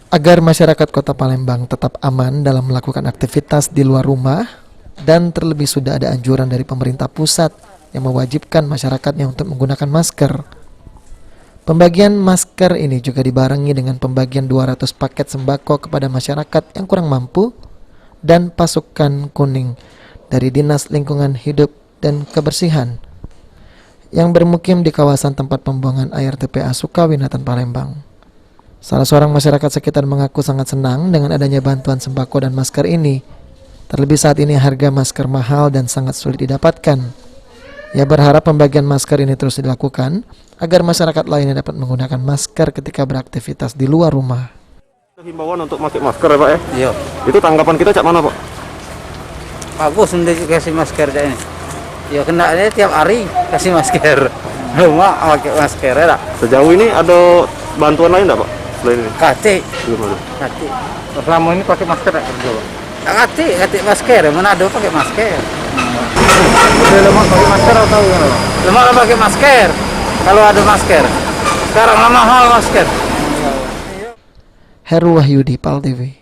Agar masyarakat Kota Palembang tetap aman dalam melakukan aktivitas di luar rumah, dan terlebih sudah ada anjuran dari pemerintah pusat yang mewajibkan masyarakatnya untuk menggunakan masker. Pembagian masker ini juga dibarengi dengan pembagian 200 paket sembako kepada masyarakat yang kurang mampu dan pasukan kuning dari Dinas Lingkungan Hidup dan Kebersihan yang bermukim di kawasan tempat pembuangan air TPA Sukawinatan Palembang. Salah seorang masyarakat sekitar mengaku sangat senang dengan adanya bantuan sembako dan masker ini. Terlebih saat ini harga masker mahal dan sangat sulit didapatkan. Ia berharap pembagian masker ini terus dilakukan agar masyarakat lainnya dapat menggunakan masker ketika beraktivitas di luar rumah. Himbauan untuk pakai masker ya Pak ya? Iya. Itu tanggapan kita cak mana Pak? Bagus untuk kasih masker ini. Ya kena tiap hari kasih masker. Rumah pakai masker ya. Sejauh ini ada bantuan lain enggak Pak? Selain ini? Kati. Belum ada. Kati. Selama ini pakai masker enggak kerja Pak? Kati masker. Manado pakai masker. Udah lama pakai masker atau gimana Pak? Lama pakai masker. Kalau ada masker. Sekarang mahal masker. Heru Wahyudi, PAL TV.